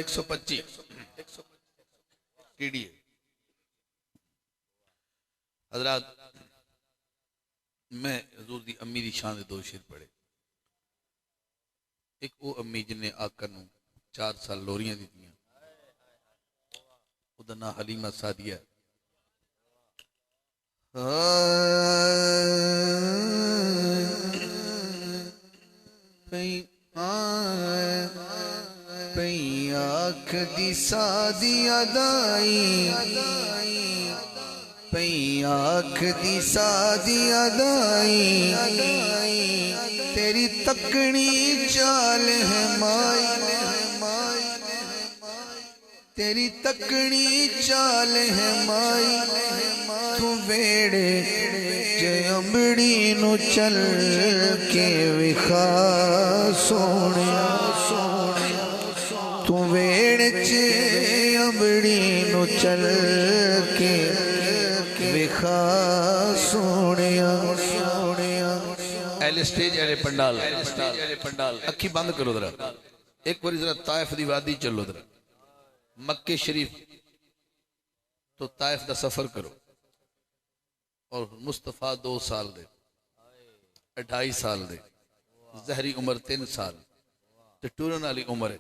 125 कीड़ी हजरात मैं हजूर दी अम्मी दी शान दे दो शेर पढ़े। एक वो अम्मी जिन्हें आका नूं 4 साल लोरियां दित्तियां, उहदा नाम हलीमा सादिया। आख दी सादिया दाई, आख दी सादिया दाई, तेरी तकनी चाल है माई, तेरी तकनी चाल है माई, तू वेड़े च अंबड़ी नु चल के विखा सोने, तू वेड़े च अंबड़ी नु चल के विखा सोने। एले स्टेज एले पंडाल, अखी बंद करो जरा, एक बार जरा ताइफ दी वादी चलो जरा, मक्के शरीफ तो ताइफ दा सफर करो। और मुस्तफा 2 साल दे, 28 साल दे, जहरी उम्र 3 साल ते टूरन वाली उम्र है।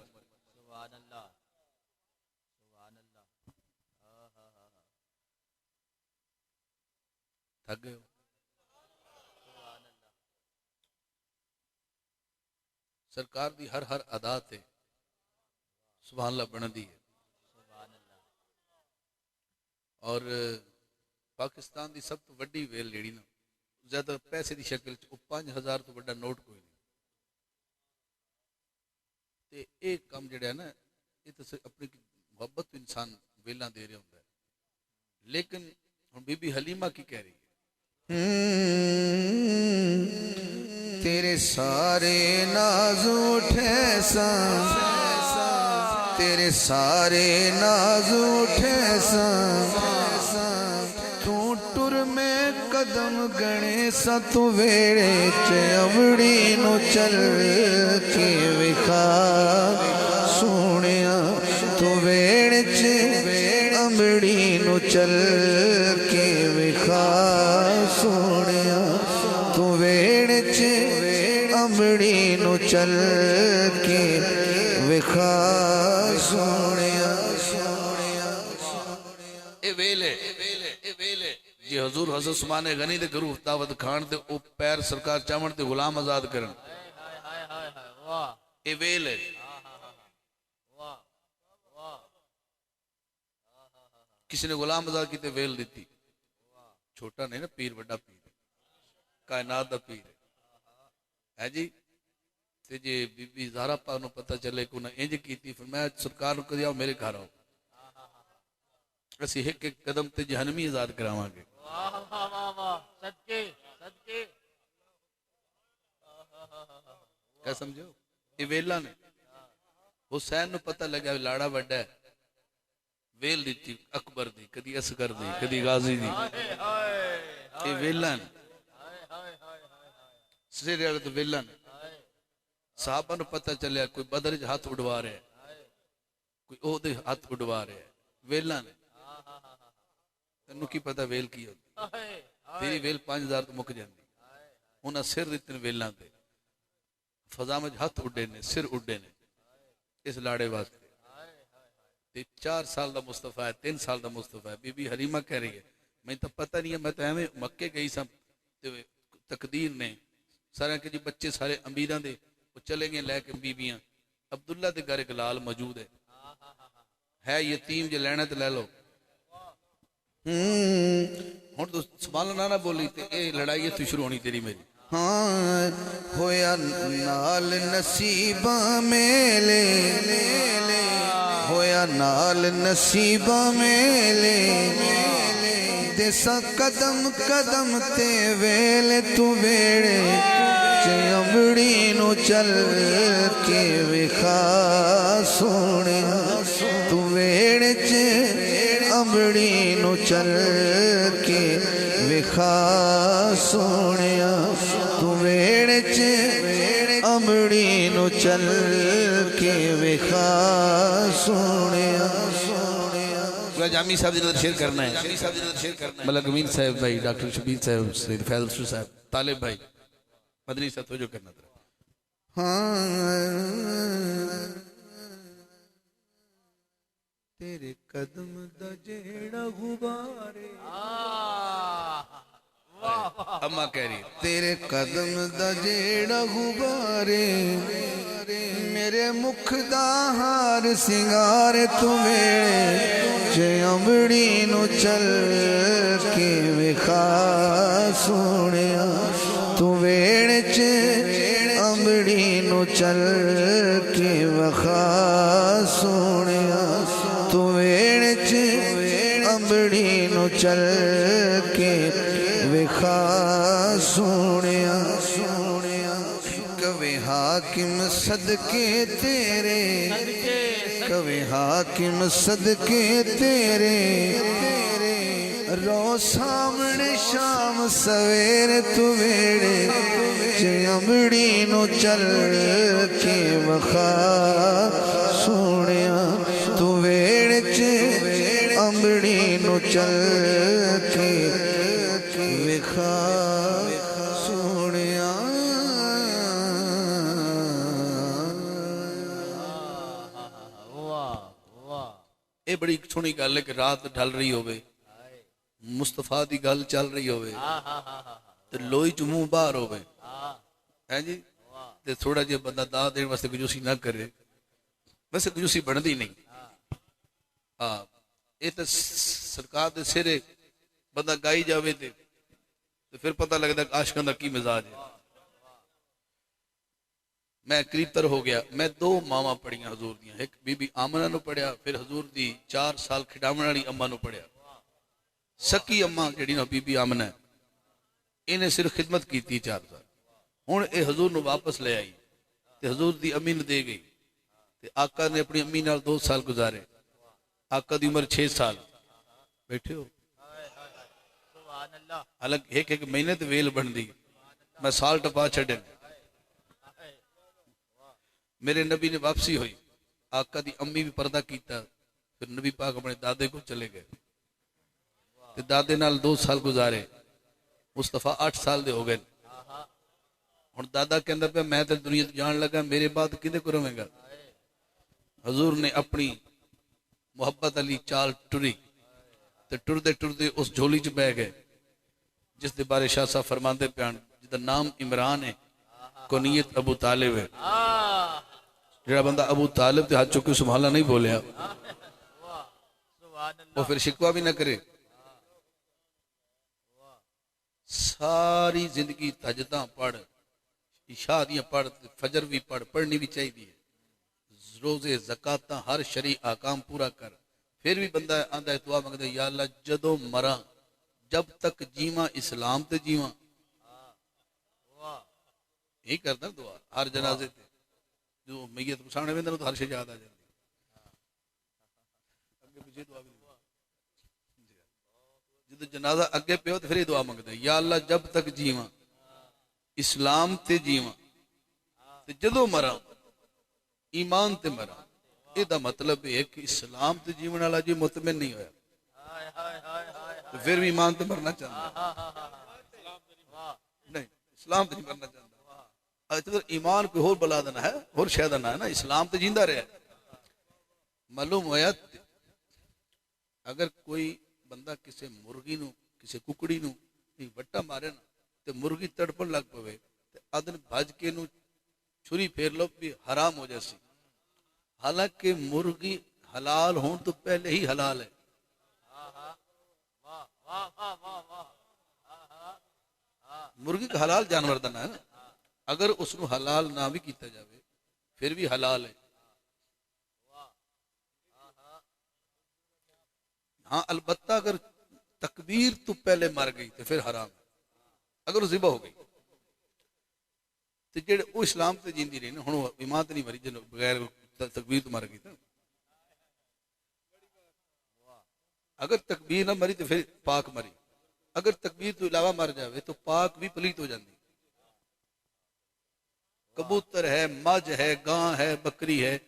थक गए हो? सरकार दी हर हर अदा ते सुभान अल्लाह बनदी है। और पाकिस्तान की सब तो वड्डी वेल जी ना ज्यादा पैसे की शक्ल 5000 तो बड़ा नोट कोई नहीं। ते एक काम जड़ा है ना, ये तो अपनी मोहब्बत तो इंसान वेला दे रहा होता है। लेकिन हम बीबी हलीमा की कह रही है, तेरे सारे नाज उठे सा, तेरे सारे नाज उठे सा, तू टुर में कदम गणे सा, तू वेड़े च अमड़ी नु चल के विखा सोने, तू वेड़े च अमड़ी नु चल के विखा सोने, तू वेड़े च अमड़ी नु चल के विखा सोने। ए वेले जी हजूर हजरत उस्मान गनी दे करू दावत खान ते ओ पैर सरकार चावण ते गुलाम आजाद करन। ए वेल है किसी ने गुलाम आजाद की वेल दी। छोटा नहीं ना पीर, बड़ा पीर, कायनात दा पीर है जी। ते जे बीबी ज़हरा पाक नूं पता चले कि उन्हें इंज कीती, फिर मैं सरकार नूं कदी आओ मेरे घर आओ, असीं एक एक कदम ते जहन्नमी आजाद करावांगे। क्या समझो? ये वेला ने हुसैन नूं पता लगा लाड़ा वड्डा है, वेल दी अकबर दी, कदी असगर दी, कदी गाजी दी। ये वेला ने सिरे तो वेला ने साहबा नूं पता चलिया कोई बदर च हाथ उड़वा रहा है, कोई ओहदे हाथ उड़वा रहा है, वेला ने। तेनू की पता वेल की होती? तेरी वेल 5000 तो मुक जाती। उन्हें सिर दिते वेलों से, फजा में हाथ उड्डे ने, सिर उड्डे ने इस लाड़े वास्ते। 4 साल का मुस्तफा है, 3 साल का मुस्तफा है। बीबी हलीमा कह रही है मैं तो पता नहीं है, मैं तो एवं मक्के गई सब तकदीर ने सारे के जी बच्चे सारे अमीरां दे वो चले गए लैके बीबियां। अब्दुल्ला के घर एक लाल मौजूद है यतीम, जो लेना तो लै लो। हुण तो संभालो ना बोली ते ये लड़ाई इत्थों शुरू होनी तेरी मेरी। हाँ होया नाल नसीबा मेले, होया नाल नसीबा मेले, देसा कदम कदम ते वेले, तू वेड़े च अमड़ी नु चल के विखा सोने, तू वेड़े च अमड़ी नु चल के विखा सोने, तू वेड़े च अमड़ी नु चल के विखा सोनिया जामी साहब जी शेयर करना है, मलक अमीन साहब भाई, डॉक्टर शबीर साहब, सैयद फैजल साहब, तालिब भाई, मदनी साहब तो जो करना था। तेरे कदम दा जेड़ा गुबारे, अम्मा कह रही है तेरे कदम दा जेड़ा गुबारे, मेरे मुख दा हार सिंगार तू मेरे अमड़ी नु चल के विखा सोनिया तू वेड़ च अमड़ी नु चल के विखा सोनिया तू वेड़ च अमड़ी नु चल के विखा सोनिया कवे हाकिम सदके तेरे, कवे हाकिम सदके तेरे, रो सामने शाम सवेरे तू वेड़े अमड़ी नु चल के वखा सोनिया तू वेड़े अमड़ी नु चल के विखा सोनिया। ये बड़ी सोहनी गल है कि रात ढल रही होवे, मुस्तफा दी गल चल रही होवे ते लोई च मुंह बाहर होवे है जी, ते थोड़ा जिहा बंदा दाह देने वास्ते कंजूसी ना करे, वैसे कंजूसी बनती नहीं। हाँ ये तो सरकार दे सिरे बंदा गाई जावे ते फिर पता लगता आशिकां दा की मिजाज है। मैं करीब हो गया, मैं 2 मावां पढ़ियां हजूर दियां, एक बीबी आमना नु पढ़िया, फिर हजूर दी 4 साल खिडावण वाली अम्मा नु पढ़िया। सकी अम्मा जी ना बीबी आमना इन्हें सिर्फ खिदमत की 4 साल, हुण ये हजूर नु वापस ले आई ते हजूर दी अम्मी नु दे गई ते आका ने अपनी अम्मी नाल 2 साल गुजारे। आका दी उम्र 6 साल, बैठे हो हालांकि एक महीने तो वेल बनती, मैं साल टपा छड़े। मेरे नबी ने वापसी हुई, आका दी अम्मी भी पर्दा किया, फिर नबी पाक अपने दादे को चले गए ते दादे नाल 2 साल गुजारे। मुस्तफा 8 साल दे हो गए। हुण दादा कहंदा पिया मैं तो दुनिया जान लगा, मेरे बाद किदे को रवेगा। हजूर ने अपनी मुहब्बत अली चाल टुरी ते टुरदे टुरदे उस झोली च बह गए जिस दे बारे शाह साहब फरमाते प्यान, जिसका नाम इमरान है, कुनीयत अबू तालिब है। जेड़ा बंदा अबू तालिब ते हाथ चुके सुभान नहीं बोलिया वो फिर शिकवा भी ना करे। सारी जिंदगी तहज्जुदां पढ़, इशा दियां पढ़, फजर भी पढ़, पढ़नी भी चाहिए, रोजे ज़कातां हर शरी आकाम पूरा कर, फिर भी बंदा आंदा दुआ मंगदा या अल्लाह जदों मरा जब तक जीवा इस्लाम ते जीवा। यही करता दुआ हर जनाजे ते, जो मैयत को सामने वेंदा तो हर शे याद आ जाती। जो जनाजा अगे पे हो तो फिर ये दुआ मंगदा या अल्लाह जब तक जीवा इस्लाम ते जीवा ते जदों मरा ईमान ते मरा। ਇਹਦਾ मतलब है कि इस्लाम ते जीवन वाला जी मुतमिन नहीं होया तो फिर भी ईमान ते मरना चाहता नहीं, इस्लाम ते नहीं मरना चाहता। अच्छा ईमान कोई होर बला देना है, होर शह देना है ना, इस्लाम ते जींदा रहा। मालूम होया अगर कोई बंदा किसी मुर्गी नू किसी कुकड़ी नू वट्टा मारे ना तो मुर्गी तड़पन लग पवे ते अदन भज के नू छुरी फेर लो भी हराम हो जासी। हालांकि मुर्गी हलाल होने तो पहले ही हलाल है। मुर्गी का हलाल जानवर दा है ना, अगर उसको हलाल ना भी किया जाए फिर भी हलाल है। हाँ अलबत्ता अगर तकबीर तो पहले मर गई तो फिर हराम है। अगर जिबा हो गई तो जेड़े वो इस्लाम से जींदी रही ना, हुण ईमान तो नहीं मरी जो बगैर तकबीर तो मर गई था। अगर तकबीर ना मरी तो फिर पाक मरी, अगर तकबीर तो इलावा मर जाए तो पाक भी पलीत हो जाती। कबूतर है, मज है, गां है, बकरी है,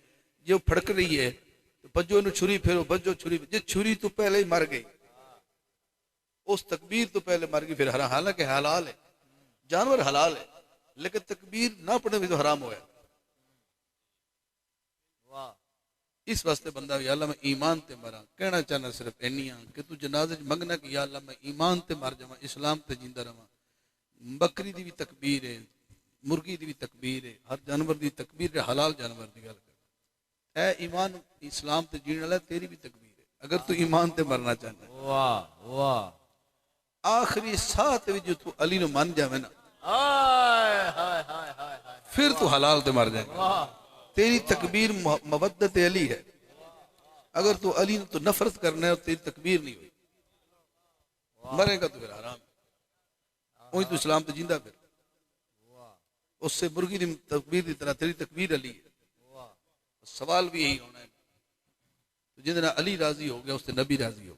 जो फड़क रही है तो भजो नु छुरी फेरो, भजो छुरी, जे छुरी तो पहले ही मर गई, उस तकबीर तो पहले मर गई, फिर हालांकि हलाल है, जानवर हलाल है, लेकिन तकबीर ना पढ़ने में तो हराम होया। इस वास्ते बंदा या अल्लाह मैं ईमान ते मरा, कहना चाहना सिर्फ इन्नियां कि तू जनाजे मंगना कि या अल्लाह मैं ईमान ते मर जावां, इस्लाम ते जिंदा रवां। बकरी दी भी तकबीर है, मुर्गी दी भी तकबीर है, हर जानवर दी तकबीर है, हलाल जानवर दी गल कर। ए ईमान इस्लाम ते जीने वाला तेरी भी तकबीर है, अगर तू ईमान ते मरना चाहना। वाह वाह। आखिरी साह ते जो तू अली नु मान जावे ना, हाय हाय हाय हाय हाय। फिर तू हलाल ते मर जाएगा। तेरी तकबीर मवद्दत अली है, अगर तू अली ने तो नफरत करना है, तेरी तकबीर नहीं हुई, मरेगा तो फिर हराम, वही तो इस्लाम तो जिंदा। फिर उससे मुर्गी की तकबीर की तरह तेरी तकबीर अली है। सवाल भी यही होना है, तो जितना अली राजी हो गया उससे नबी राजी हो।